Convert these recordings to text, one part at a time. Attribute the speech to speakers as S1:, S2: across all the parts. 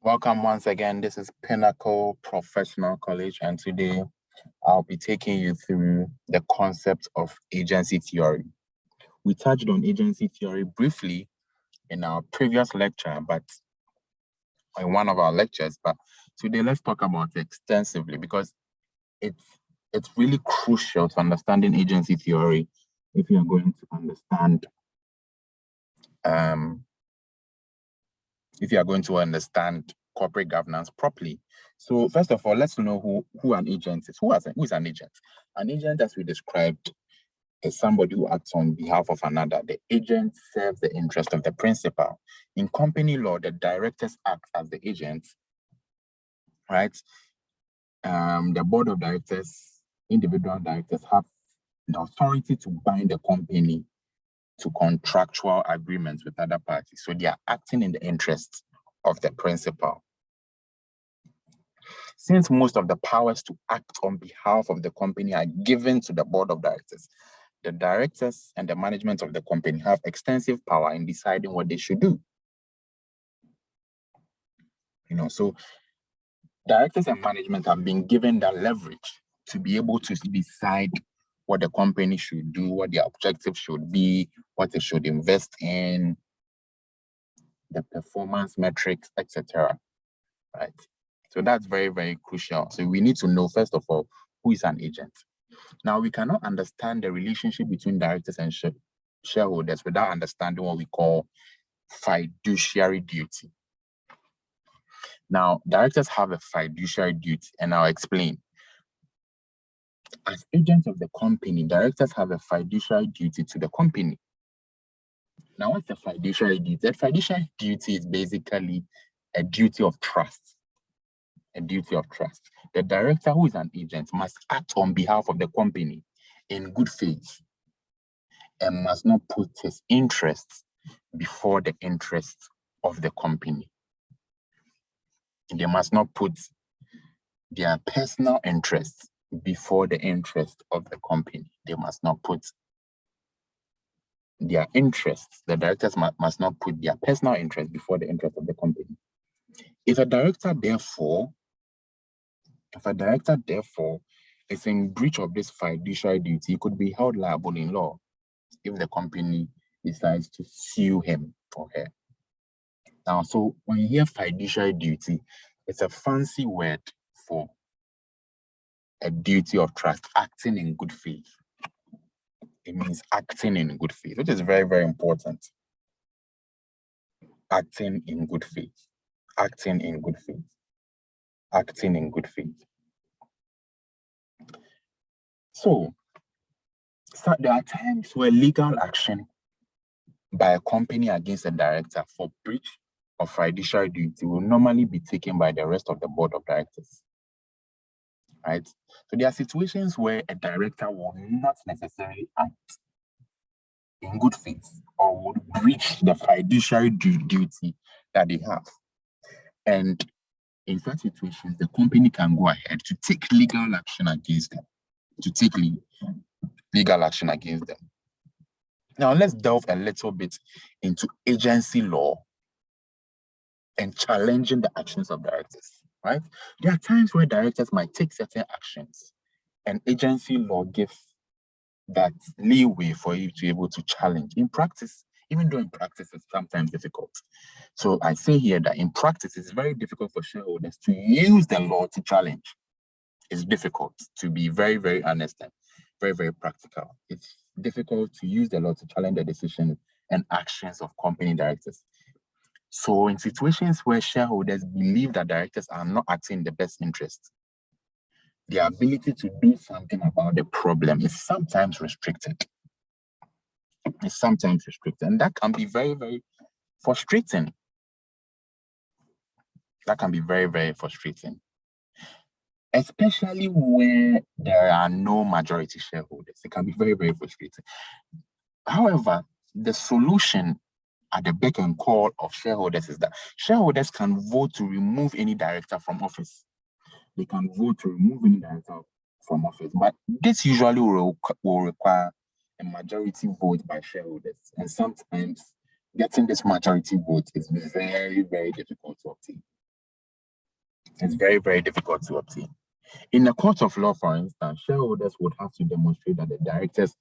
S1: Welcome once again. This is Pinnacle Professional College, and today I'll be taking you through the concept of agency theory. We touched on agency theory briefly in our previous lecture, but in one of our lectures, but today let's talk about it extensively because it's really crucial to understanding agency theory if you are going to understand corporate governance properly. So first of all, let's know who an agent is. Who is an agent? An agent, as we described, is somebody who acts on behalf of another. The agent serves the interest of the principal. In company law, the directors act as the agents, right? The board of directors, individual directors have the authority to bind the company to contractual agreements with other parties. So they are acting in the interest of the principal. Since most of the powers to act on behalf of the company are given to the board of directors, the directors and the management of the company have extensive power in deciding what they should do. So directors and management have been given that leverage to be able to decide what the company should do, what their objectives should be, what they should invest in, the performance metrics, etc. Right? So that's very, very crucial. So we need to know, first of all, who is an agent. Now, we cannot understand the relationship between directors and shareholders without understanding what we call fiduciary duty. Now, directors have a fiduciary duty, and I'll explain. As agents of the company, directors have a fiduciary duty to the company. Now, what's a fiduciary duty? A fiduciary duty is basically a duty of trust. A duty of trust. The director, who is an agent, must act on behalf of the company in good faith and must not put his interests before the interests of the company. They must not put their personal interests before the interest of the company. They must not put their interests, the directors must not put their personal interest before the interest of the company. If a director, therefore, is in breach of this fiduciary duty, he could be held liable in law if the company decides to sue him or her. Now, so when you hear fiduciary duty, it's a fancy word for a duty of trust, acting in good faith. It means acting in good faith, which is very, very important. Acting in good faith. Acting in good faith. Acting in good faith. So there are times where legal action by a company against a director for breach of fiduciary duty will normally be taken by the rest of the board of directors. Right? So there are situations where a director will not necessarily act in good faith or would breach the fiduciary duty that they have. And in such situations, the company can go ahead to take legal action against them. Now, let's delve a little bit into agency law and challenging the actions of directors, right? There are times where directors might take certain actions, and agency law gives that leeway for you to be able to challenge. In practice, even though in practice it's sometimes difficult. So I say here that in practice, it's very difficult for shareholders to use the law to challenge. It's difficult, to be very, very honest and very, very practical. It's difficult to use the law to challenge the decisions and actions of company directors. So in situations where shareholders believe that directors are not acting in the best interest, their ability to do something about the problem is sometimes restricted. And that can be very, very frustrating. Especially where there are no majority shareholders. It can be very, very frustrating. However, the solution at the beck and call of shareholders is that shareholders can vote to remove any director from office. They can vote to remove any director from office, but this usually will require a majority vote by shareholders. And sometimes getting this majority vote is very, very difficult to obtain. It's very, very difficult to obtain. In a court of law, for instance, shareholders would have to demonstrate that the directors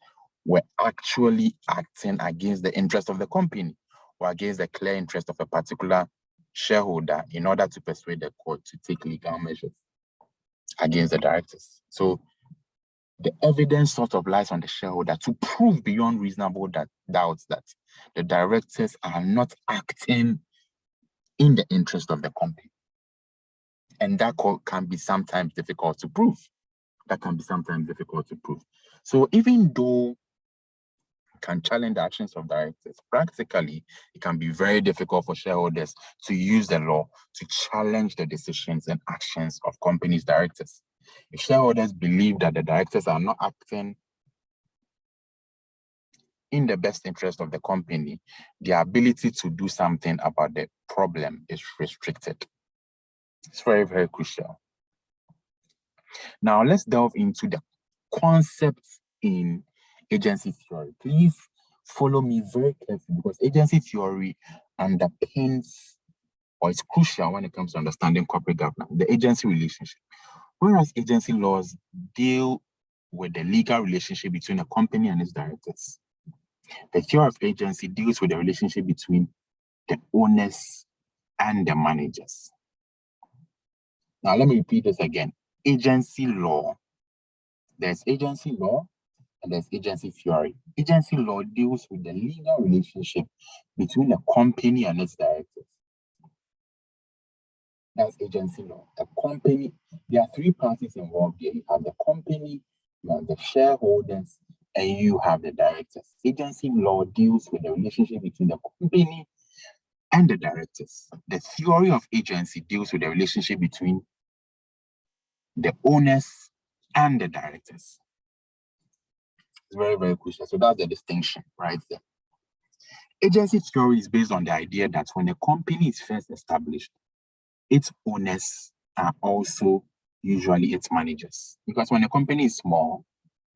S1: were actually acting against the interest of the company or against the clear interest of a particular shareholder in order to persuade the court to take legal measures against the directors. So the evidence sort of lies on the shareholder to prove beyond reasonable doubts that the directors are not acting in the interest of the company. And that can be sometimes difficult to prove. So even though it can challenge the actions of directors, practically, it can be very difficult for shareholders to use the law to challenge the decisions and actions of companies' directors. If shareholders believe that the directors are not acting in the best interest of the company, their ability to do something about the problem is restricted. It's very, very crucial. Now, let's delve into the concepts in agency theory. Please follow me very carefully because agency theory underpins, or it's crucial when it comes to understanding corporate governance, the agency relationship. Whereas agency laws deal with the legal relationship between a company and its directors, the theory of agency deals with the relationship between the owners and the managers. Now, let me repeat this again. Agency law. There's agency law and there's agency theory. Agency law deals with the legal relationship between a company and its directors. That's agency law. A company, there are three parties involved here. You have the company, you have the shareholders, and you have the directors. Agency law deals with the relationship between the company and the directors. The theory of agency deals with the relationship between the owners and the directors. It's very, very crucial. So that's the distinction right there. Agency theory is based on the idea that when a company is first established, its owners are also usually its managers. Because when a company is small,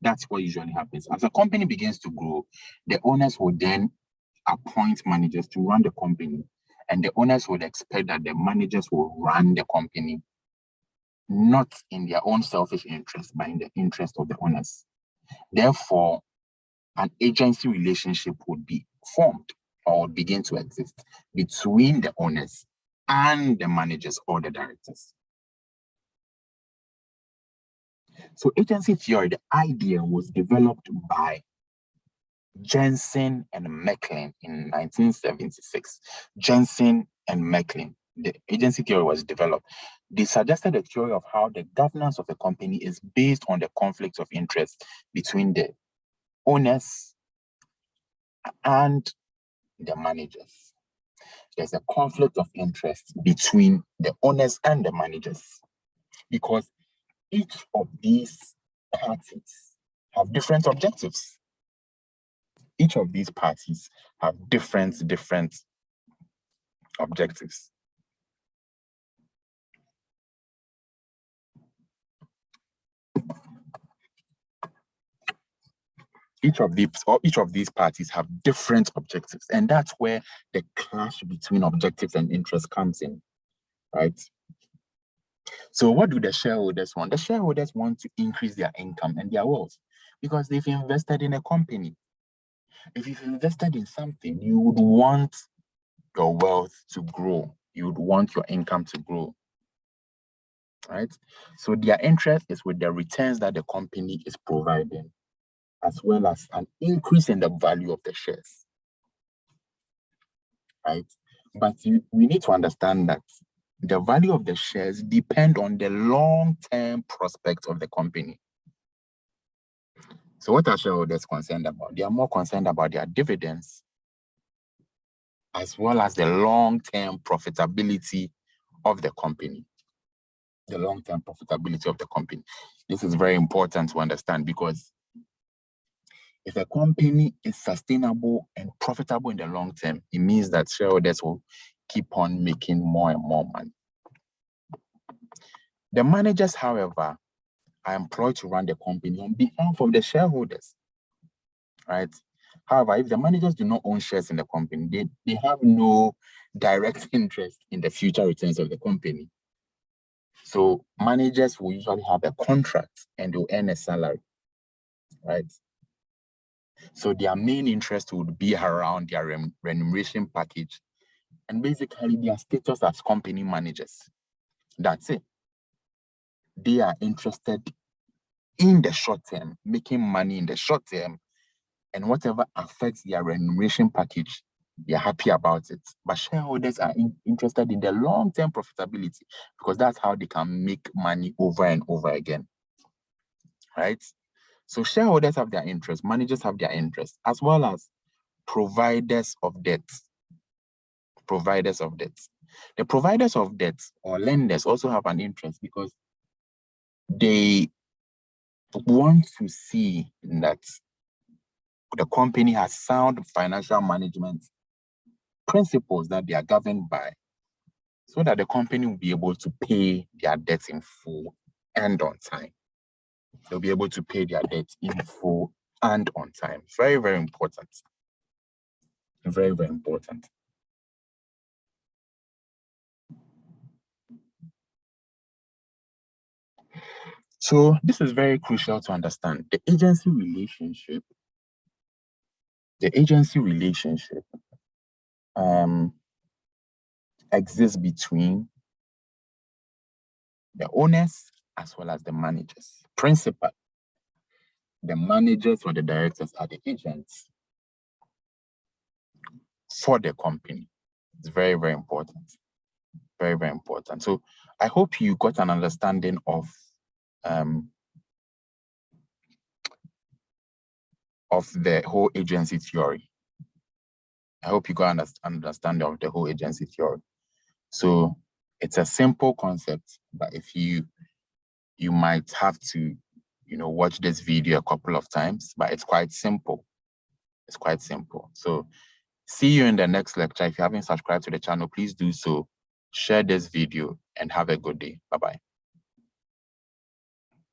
S1: that's what usually happens. As a company begins to grow, the owners will then appoint managers to run the company. And the owners would expect that the managers will run the company, not in their own selfish interest, but in the interest of the owners. Therefore, an agency relationship would be formed or would begin to exist between the owners and the managers or the directors. So agency theory, the idea was developed by Jensen and Mecklin in 1976. Jensen and Mecklin, the agency theory was developed. They suggested a theory of how the governance of a company is based on the conflicts of interest between the owners and the managers. There's a conflict of interest between the owners and the managers because each of these parties have different objectives. Each of these parties have different objectives. Each of these parties have different objectives, and that's where the clash between objectives and interests comes in, right? So what do the shareholders want? The shareholders want to increase their income and their wealth because they've invested in a company. If you've invested in something, you would want your wealth to grow. You would want your income to grow, right? So their interest is with the returns that the company is providing, as well as an increase in the value of the shares, right? But we need to understand that the value of the shares depend on the long-term prospects of the company. So what are shareholders concerned about? They are more concerned about their dividends, as well as the long-term profitability of the company. The long-term profitability of the company. This is very important to understand because if a company is sustainable and profitable in the long term, it means that shareholders will keep on making more and more money. The managers, however, are employed to run the company on behalf of the shareholders, right? However, if the managers do not own shares in the company, they have no direct interest in the future returns of the company. So managers will usually have a contract and they'll earn a salary, right? So their main interest would be around their remuneration package and basically their status as company managers. That's it. They are interested in the short term, making money in the short term, and whatever affects their remuneration package, they're happy about it. But shareholders are interested in the long-term profitability because that's how they can make money over and over again, right? So shareholders have their interest, managers have their interest, as well as providers of debt. Providers of debt. The providers of debt or lenders also have an interest because they want to see that the company has sound financial management principles that they are governed by, so that the company will be able to pay their debt in full and on time. They'll be able to pay their debt in full and on time. Very, very important. Very, very important. So this is very crucial to understand. The agency relationship exists between the owners as well as the managers. Principal, the managers or the directors are the agents for the company. It's very, very important. Very, very important. So I hope you got an understanding of the whole agency theory. I hope you got an understanding of the whole agency theory. So it's a simple concept, but if you might have to, watch this video a couple of times, but it's quite simple. It's quite simple. So see you in the next lecture. If you haven't subscribed to the channel, please do so. Share this video and have a good day. Bye-bye.